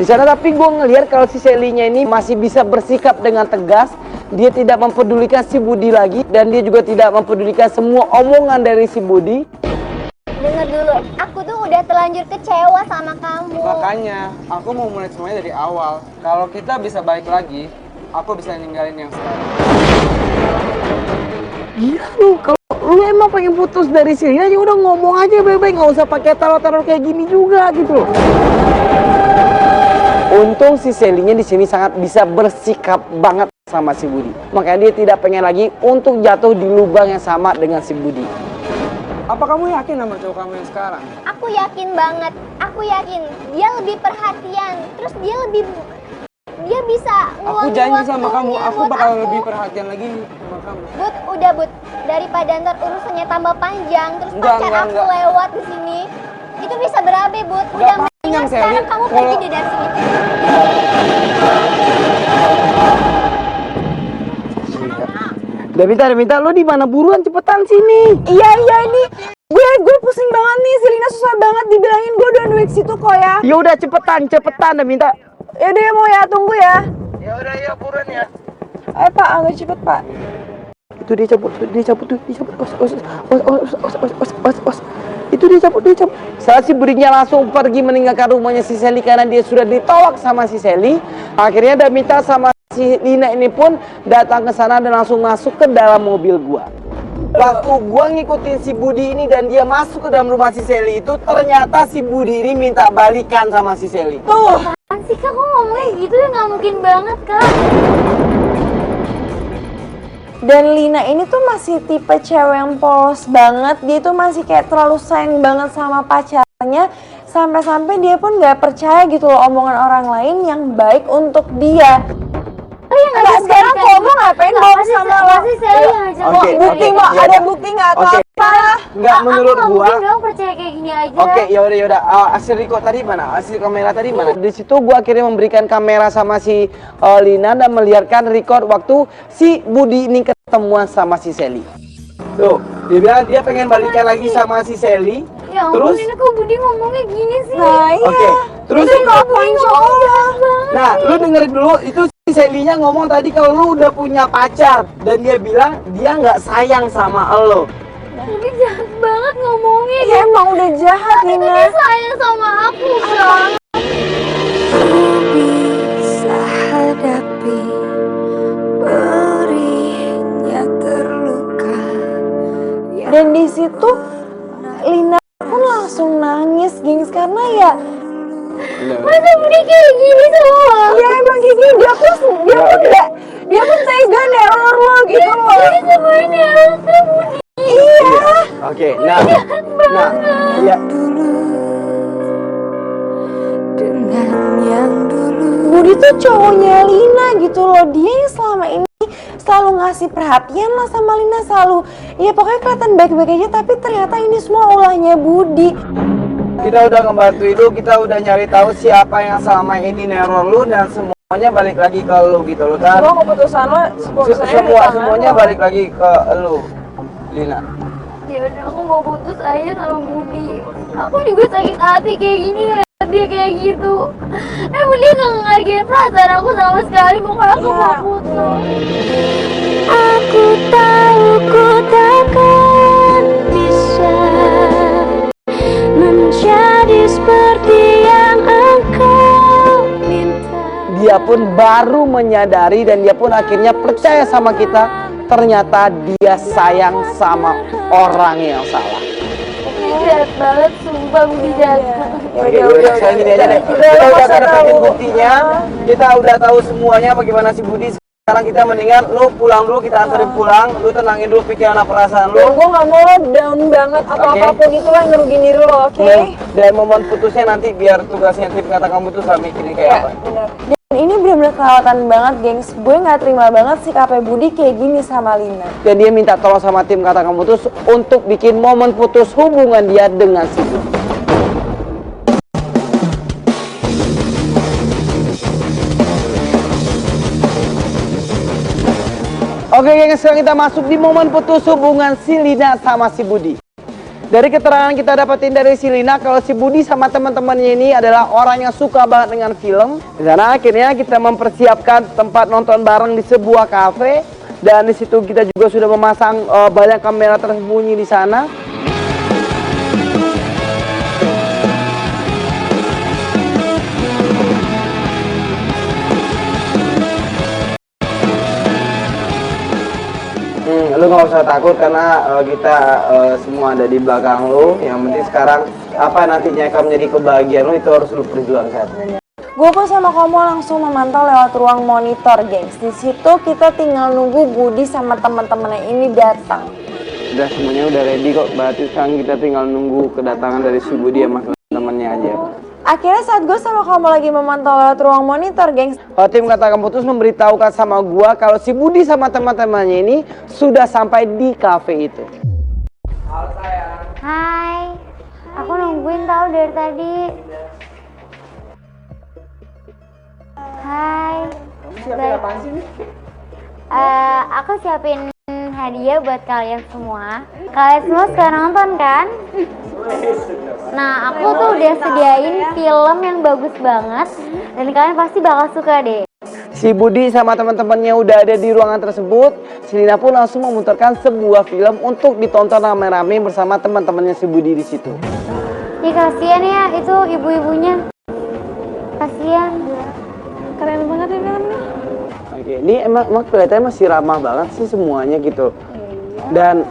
Di sana tapi gue ngelihat kalau si Sally-nya ini masih bisa bersikap dengan tegas. Dia tidak mempedulikan si Budi lagi dan dia juga tidak mempedulikan semua omongan dari si Budi. Dengar dulu, aku tuh udah terlanjur kecewa sama kamu. Makanya, aku mau mulai semuanya dari awal. Kalau kita bisa balik lagi, aku bisa ninggalin yang sekarang. Gila lu, kalau lu emang pengen putus dari si Lina ya udah ngomong aja baik-baik, nggak usah pakai teror-teror kayak gini juga gitu. Untung si Sally-nya di sini sangat bisa bersikap banget sama si Budi. Makanya dia tidak pengen lagi untuk jatuh di lubang yang sama dengan si Budi. Apa kamu yakin sama cowok kamu yang sekarang? Aku yakin banget. Aku yakin dia lebih perhatian. Terus dia bisa Aku janji sama kamu, aku bakal lebih perhatian lagi sama kamu. Bud, udah Bud. Daripada ntar urusannya tambah panjang, terus Enggak, pacar aku enggak. lewat di sini, itu bisa berabe Bud. Enggak Udah panjang, mendingan Sally. sekarang kamu pergi deh dari sini. Udah minta lu di mana buruan cepetan sini. Iya ini gue pusing banget nih, si Lina susah banget dibilangin gue udah duit situ kok ya. Ya udah cepetan udah minta. Yaudah ya mau ya, tunggu ya. Ya udah ya buruan ya. Pak, agak cepet Pak. Itu dia cabut tuh. Itu dia cabut. Saat si Budinya langsung pergi meninggalkan rumahnya si Sally karena dia sudah ditolak sama si Sally. Akhirnya dia minta sama si Lina ini pun datang ke sana dan langsung masuk ke dalam mobil gua. Waktu gua ngikutin si Budi ini dan dia masuk ke dalam rumah si Sally itu, ternyata si Budi ini minta balikan sama si Sally. Tuh. Apaan sih Kak, kok ngomongnya gitu ya? Nggak mungkin banget Kak. Dan Lina ini tuh masih tipe cewek yang polos banget. Dia tuh masih kayak terlalu sayang banget sama pacarnya. Sampai-sampai dia pun gak percaya gitu loh omongan orang lain yang baik untuk dia. Oh iya nggak bisa Sekarang balikan. kamu ngapain bohong sama lo? Pasti saya yang ngajak. Oke, Bukti oke, mau iya, ada iya. bukti nggak atau Oke. apa? Enggak menurut Aku gua. nggak mungkin dong percaya kayak gini aja. Oke, yaudah. Hasil record tadi mana? Hasil kamera tadi mana? Di situ gua akhirnya memberikan kamera sama si Lina dan melihatkan record waktu si Budi ini ketemuan sama si Sally. Tuh, dia bilang dia pengen balikan lagi sama si Sally. Ya ampun, Terus? ini kok Budi ngomongnya gini sih? Nah iya. Oke, terus itu ngapain cowok? nah, lu dengerin dulu itu si Sally-nya ngomong tadi kalau lu udah punya pacar dan dia bilang dia nggak sayang sama lo. Budi jahat banget ngomongnya. Ya emang udah jahat Tapi Lina. dia sayang sama aku kan. Bisa hadapi perihnya terluka. Dan di situ Lina pun langsung nangis, gengs, karena ya Masa Budi kayak gini sama aku? ya emang kayak gini dia pun tega neror lo gitu loh. Budi semuanya Elsa Budi. Iya. Oke, nah, ya. Dengan yang dulu. Budi tuh cowoknya Lina gitu loh. Dia yang selama ini selalu ngasih perhatian lah sama Lina, selalu ya pokoknya kelihatan baik-baik aja, tapi ternyata ini semua ulahnya Budi. Kita udah ngebantuin lu, kita udah nyari tahu siapa yang selama ini neror lu dan semuanya balik lagi ke lu gitu loh kan. Semua keputusan lo, Semuanya balik lagi ke lu, Lina. Ya udah, aku mau putus aja sama Budi. Aku juga sakit hati kayak gini ngeliat dia kayak gitu. Budi nggak ngehargain perasaan aku sama sekali. Pokoknya aku mau putus. Aku tahu ku takkan bisa menjadi seperti yang engkau minta. Dia pun baru menyadari dan dia pun akhirnya percaya sama kita. Ternyata dia sayang sama orang yang salah. Budi jahat banget, sumpah Budi jahat. Oke, udah sekarang gini aja deh. Kita udah dapetin buktinya, kita udah tahu semuanya bagaimana si Budi. Sekarang kita mendingan lu pulang dulu, kita anterin pulang, lu tenangin dulu pikiran dan perasaan lu. Gue gak mau lo down banget atau apapun itu lah ngerugiin diri lo, oke? Dan momen putusnya nanti biar tugasnya tim kata kamu tuh sama mikirin kayak apa. Bener. Dan ini bener-bener kelewatan banget, gengs. Gue gak terima banget sikapnya Budi kayak gini sama Lina. Dan dia minta tolong sama tim kata kamu tuh untuk bikin momen putus hubungan dia dengan si Budi. Oke gengs, sekarang kita masuk di momen putus hubungan si Lina sama si Budi. Dari keterangan kita dapetin dari si Lina, kalau si Budi sama teman-temannya ini adalah orang yang suka banget dengan film. Di sana akhirnya kita mempersiapkan tempat nonton bareng di sebuah kafe, dan di situ kita juga sudah memasang banyak kamera tersembunyi di sana. Lu nggak usah takut karena kita semua ada di belakang lu. Yang penting sekarang apa nantinya akan menjadi kebahagiaan lu itu harus lu perjuangkan. Gue pun sama kamu langsung memantau lewat ruang monitor, gengs. Di situ kita tinggal nunggu Budi sama teman-temannya ini datang. Udah semuanya udah ready kok. Berarti sekarang kita tinggal nunggu kedatangan dari si Budi sama teman-temannya aja. Akhirnya saat gue sama kamu lagi memantau lewat ruang monitor, gengs, Tim kata kamu terus memberitahukan sama gua kalau si Budi sama teman-temannya ini sudah sampai di kafe itu. Hai, aku nungguin tahu dari tadi. Hai. Siapin apaan sih nih? Aku siapin hadiah buat kalian semua. Kalian semua suka nonton kan? Nah, aku tuh udah sediain film yang bagus banget dan kalian pasti bakal suka deh. Si Budi sama teman-temannya udah ada di ruangan tersebut. Si Lina pun langsung memutarkan sebuah film untuk ditonton rame-rame bersama teman-temannya si Budi di situ. Ih, kasihan ya itu ibu-ibunya. Kasihan. keren banget ya filmnya. Oke, ini emang kelihatannya masih ramah banget sih semuanya gitu. Dan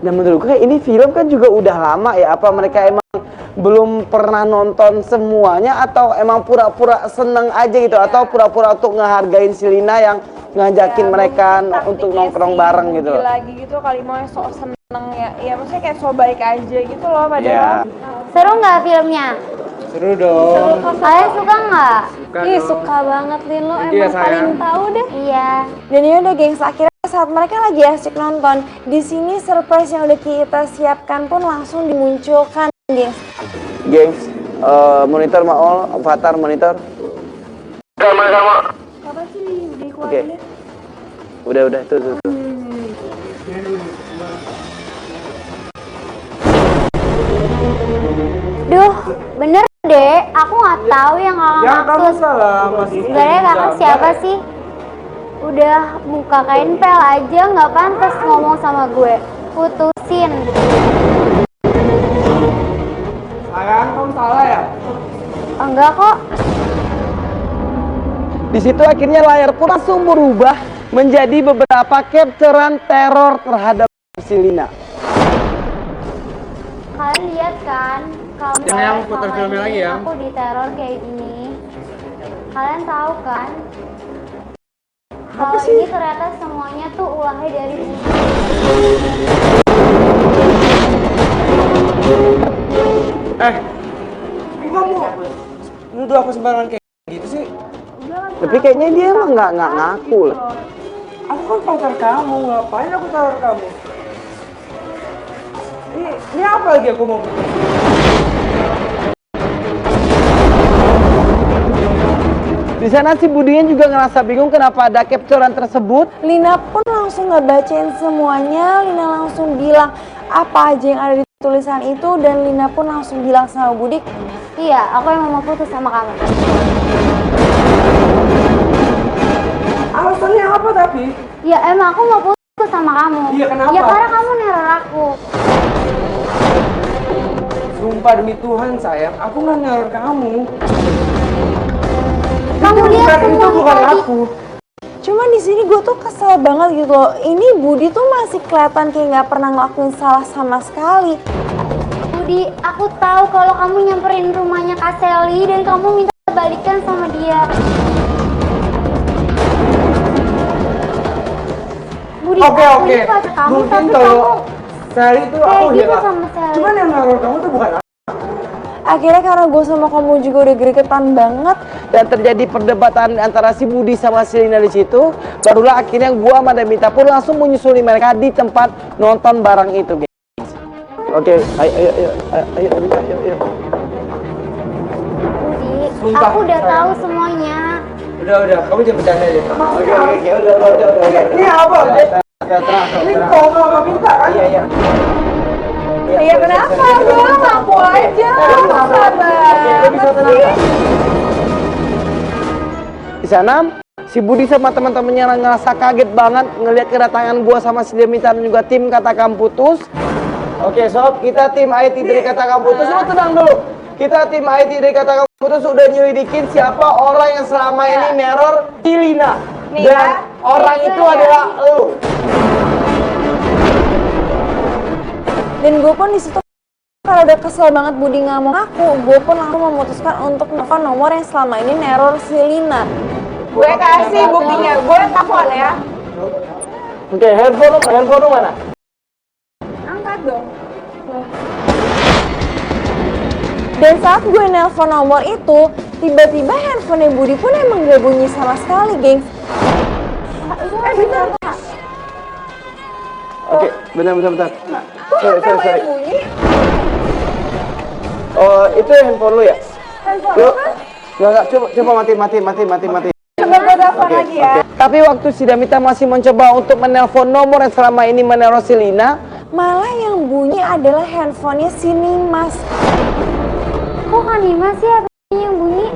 menurut gue ini film kan juga udah lama ya. Apa mereka emang belum pernah nonton semuanya atau emang pura-pura seneng aja gitu, atau pura-pura untuk ngehargain si Lina yang ngajakin mereka untuk nongkrong bareng gitu. Lagi gitu kali mau sok seneng ya maksudnya kayak so baik aja gitu loh padahal. Seru nggak filmnya? Seru dong. Kalian suka nggak? Ih suka banget Lin, lo emang paling tahu deh. Iya. Dan ya udah gengs, akhirnya saat mereka lagi asik nonton, di sini surprise yang udah kita siapkan pun langsung dimunculkan, gengs. Gengs, monitor maol, avatar monitor. Sama-sama. Oke. Udah tuh. Duh, bener deh. Aku nggak tahu yang kakak Ya maksud. kamu salah, masih. Sebenarnya kakak siapa sih? Udah muka kain pel aja nggak pantas ngomong sama gue. Putusin. Sayang, kamu salah ya? Enggak kok. Di situ akhirnya layar pun langsung berubah menjadi beberapa capturean teror terhadap si Lina. Kalian lihat kan kalau Jangan yang putar filmnya lagi ya. aku diteror kayak gini. Kalian tahu kan? Kalau ini ternyata semuanya tuh ulahnya dari Budi. Kamu nuduh aku sembarangan kayak gitu sih? Tapi kayaknya dia emang nggak ngaku loh. Aku kan pacar kamu, ngapain aku teror kamu? Ini apa lagi aku mau? Di sana si Budinya juga ngerasa bingung kenapa ada capturean tersebut. Lina pun langsung ngebacain semuanya, Lina langsung bilang apa aja yang ada di tulisan itu, dan Lina pun langsung bilang sama Budi, Iya, aku yang mau putus sama kamu. Alasannya apa tapi? Ya emang aku mau putus sama kamu. Iya, kenapa? Ya karena kamu neror aku. Sumpah demi Tuhan sayang, aku nggak neror kamu. Kamu lihat Itu semua bukan tadi. aku. Cuma di sini gue tuh kesel banget gitu loh. Ini Budi tuh masih kelihatan kayak nggak pernah ngelakuin salah sama sekali. Budi, aku tahu kalau kamu nyamperin rumahnya Kak Selly dan kamu minta balikan sama dia. Budi, Oke, aku oke. ini pacar kamu, Mungkin tapi kalau kamu Sally itu kayak aku gitu ya. sama Selly. Cuman yang neror kamu tuh bukan aku. Akhirnya karena gue sama kamu juga udah gregetan banget, Dan terjadi perdebatan antara si Budi sama si Lina di situ. Barulah akhirnya gua sama Demita pun langsung menyusuli mereka di tempat nonton barang itu, guys. Oke, ayo. Budi, Sumpah, aku udah sayang. tahu semuanya. Udah, kamu jangan bercanda deh. Oke, udah. Ini apa? Tenang. Ini kalau mau minta kan? Iya. iya kenapa? Gue ngaku aja, sabar. Di sana si Budi sama teman-temannya ngerasa kaget banget ngelihat kedatangan gua sama si Demita dan juga tim Katakan Putus. Oke sob, kita tim IT dari Katakan Putus. Lu tenang dulu. Kita tim IT dari Katakan Putus udah nyelidikin siapa orang yang selama ini neror si Lina. Nih Dan ya. orang itu adalah lu. Dan gue pun di situ kalau udah kesel banget Budi nggak mau ngaku, gue pun langsung memutuskan untuk nelfon nomor yang selama ini neror si Lina. Gue kasih buktinya, gue telepon ya. Oke, handphone lu mana? Angkat dong. Dan saat gue nelpon nomor itu, tiba-tiba handphonenya Budi pun emang gak bunyi sama sekali, gengs. Bentar. Oke, bentar. Sorry. Bunyi? Oh, itu handphone lu ya? Handphone Lu? lu kan? Enggak, coba mati. Coba gue telepon Oke, lagi ya. oke. Tapi waktu si Damita masih mencoba untuk menelpon nomor yang selama ini meneror si Lina, Malah yang bunyi adalah handphonenya si Nimas. Kok kan Dimas sih yang bunyi?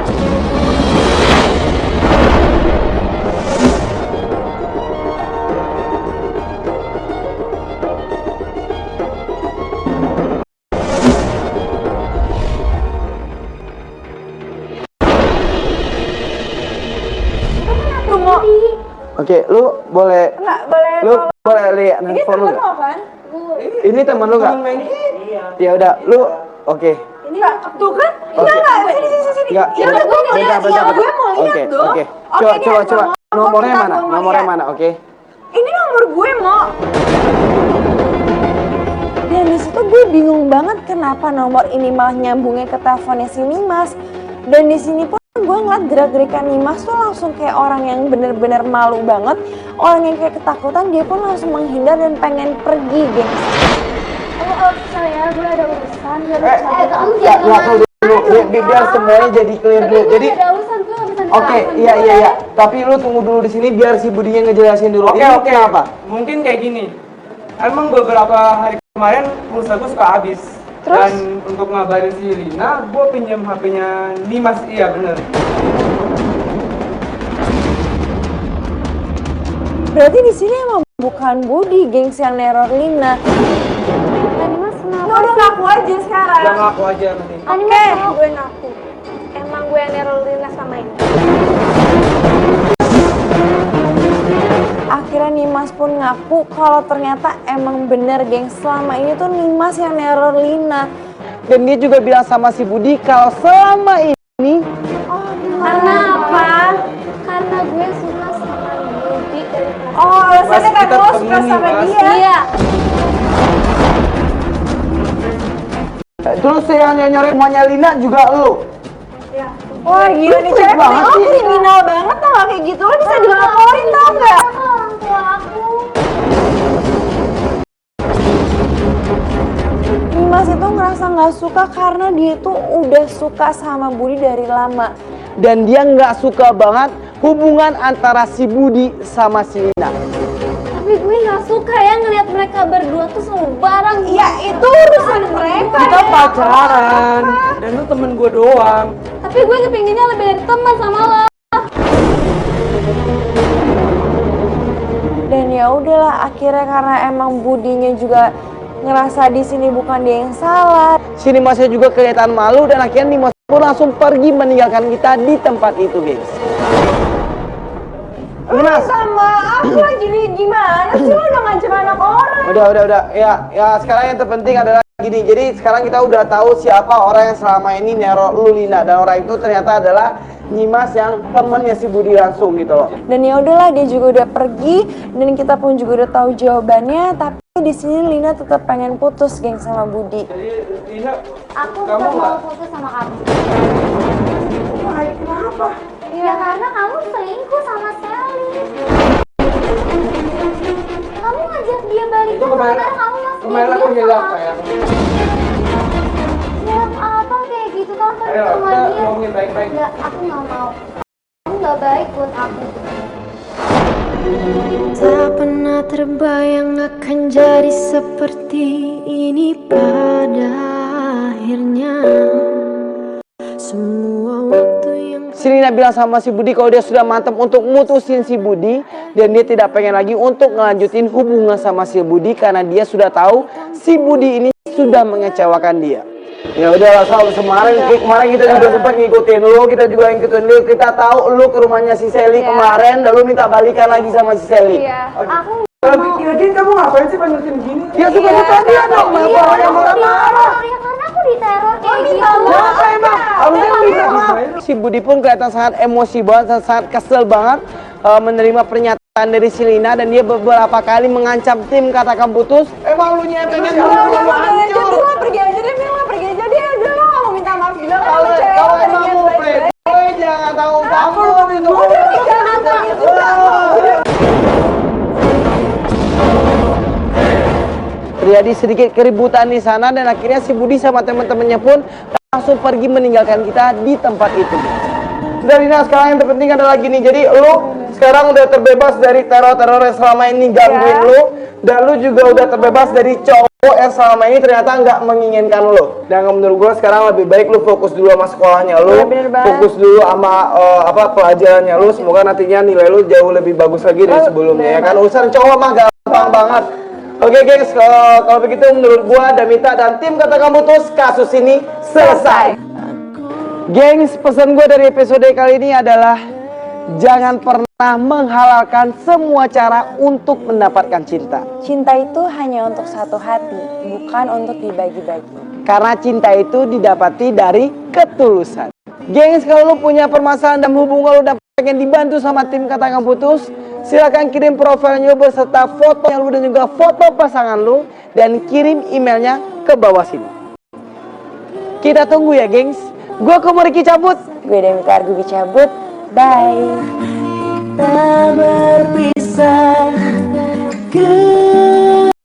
Tunggu. oke, lu boleh Enggak boleh. boleh lihat Ini handphone lu temen nggak? lo kan? Ini temen lu nggak? Ya udah, lu oke. Ini tuh kan? Enggak. Sini. Enggak. Ya udah gue mau lihat. Bentar. Gue mau lihat dong. Oke. Oke, ini Coba. handphone lo. Nomornya Bentar, mana? gue mau Nomornya lihat. mana? Oke. Ini nomor gue mau. Dan di situ gue bingung banget kenapa nomor ini malah nyambungnya ke teleponnya si Nimas. Dan di sini pun gue ngeliat gerak-gerikan Nimas tuh langsung kayak orang yang bener-bener malu banget. Orang yang kayak ketakutan, dia pun langsung menghindar dan pengen pergi, gengs. Oh, saya gue ada urusan. Kamu Ya, jangan. dulu. Biar semuanya jadi clear dulu. Jadi ada urusan gue nggak bisa. oke, iya. Tapi lu tunggu dulu di sini biar si Budinya ngejelasin dulu. Oke. Kenapa? Mungkin kayak gini. Emang beberapa hari kemarin pulsa gue suka habis. Terus? Dan untuk ngabarin si Lina, gue pinjam HP-nya Dimas. Iya bener. Berarti di sini emang bukan Budi, gengs, yang neror Lina. Dimas kenapa? Udah ngaku aja sekarang. Udah ngaku aja nanti. Oke, gue ngaku. Emang gue yang neror Lina sama ini. Akhirnya Nimas pun ngaku kalau ternyata emang bener, geng. Selama ini tuh Nimas yang neror Lina. Dan dia juga bilang sama si Budi kalau selama ini Karena apa? Karena gue suka sama Budi. Oh, alasannya Pas kan kita lo suka ketemu nih, sama Mas. dia. Iya. terus yang nyoret semuanya Lina juga lu. Wah gila nih cewek banget lo sih. kriminal banget tau gak kayak gitu. Lo bisa dilaporin tau gak? Orang tua aku. Nimas itu ngerasa gak suka karena dia tuh udah suka sama Budi dari lama. Dan dia nggak suka banget hubungan antara si Budi sama si Lina. Tapi gue nggak suka ya ngeliat mereka berdua tuh sama bareng. Ya itu urusan mereka. Kita pacaran. Dan lu temen gue doang. Tapi gue kepinginnya lebih dari teman sama lo. Dan ya udahlah akhirnya karena emang Budinya juga ngerasa di sini bukan dia yang salah. Si Nimasnya juga kelihatan malu dan akhirnya Nimas pun langsung pergi meninggalkan kita di tempat itu, guys. Nimas, Sama aku lagi nih gimana sih lo udah ngancam anak orang? udah. Ya sekarang yang terpenting adalah gini, jadi sekarang kita udah tahu siapa orang yang selama ini neror lu Lina, dan orang itu ternyata adalah Nyimas yang temennya si Budi langsung gitu loh. Dan ya udahlah, dia juga udah pergi dan kita pun juga udah tahu jawabannya, tapi di sini Lina tetap pengen putus geng sama Budi. Aku tetap mau putus sama kamu. Kenapa? Ya karena kamu selingkuh sama Sally. Kamu ngajak dia balikan sementara kamu masih kemarin aku dia hilaf sama kayak. Ya apa kayak gitu kan pergi Ayo, sama kita dia. ngomongin baik-baik. Ya aku nggak mau. Kamu nggak baik buat aku. Tak pernah terbayang akan jadi seperti ini pada akhirnya. Semua waktu yang Si Lina bilang sama si Budi kalau dia sudah mantap untuk mutusin si Budi, dan dia tidak pengen lagi untuk ngelanjutin hubungan sama si Budi karena dia sudah tahu si Budi ini sudah mengecewakan dia. Ya udahlah Sal, kemarin kita juga sempat ngikutin lu, kita juga ngikutin lu, kita tahu lu ke rumahnya si Sally kemarin, dan lu minta balikan lagi sama si Sally. Aku Lagi kamu ngapain sih panggilin gini? Dia suka suka dia dong, kenapa yang marah-marah? ya karena aku diteror kayak gitu. Kenapa emang? Harusnya bisa maaf. Si Budi pun kelihatan sangat emosi banget, sangat kesel banget menerima pernyataan dari si Lina, dan dia beberapa kali mengancam tim katakan putus. Emang lu pengen lu hancur. Pergi aja deh, Mila, pergi aja deh. Udah lo nggak mau minta maaf juga kan? Kalau emang mau playboy jangan tanggung-tanggung itu. Jangan tanggung juga. Terjadi sedikit keributan di sana, dan akhirnya si Budi sama teman-temannya pun langsung pergi meninggalkan kita di tempat itu. Dari sekarang yang terpenting adalah gini, jadi lu sekarang udah terbebas dari teror-teror yang selama ini gangguin lu, dan lu juga udah terbebas dari cowok yang selama ini ternyata nggak menginginkan lu. Dan menurut gua sekarang lebih baik lu fokus dulu sama sekolahnya lu, fokus dulu sama pelajarannya lu. Semoga nantinya nilai lu jauh lebih bagus lagi dari sebelumnya, ya kan. Urusan cowok mah gampang banget. Oke guys, kalau begitu menurut gua, Damita dan tim Katakan Putus, kasus ini selesai. Gengs, pesan gua dari episode kali ini adalah jangan pernah menghalalkan semua cara untuk mendapatkan cinta. Cinta itu hanya untuk satu hati, bukan untuk dibagi-bagi. Karena cinta itu didapati dari ketulusan. Gengs, kalau lu punya permasalahan dalam hubungan lu dan pengen dibantu sama tim Katakan Putus, silakan kirim profilnya beserta foto lu dan juga foto pasangan lu, dan kirim emailnya ke bawah sini. Kita tunggu ya gengs. Gua Komoriki cabut. Gue Damita Argubi cabut. Bye.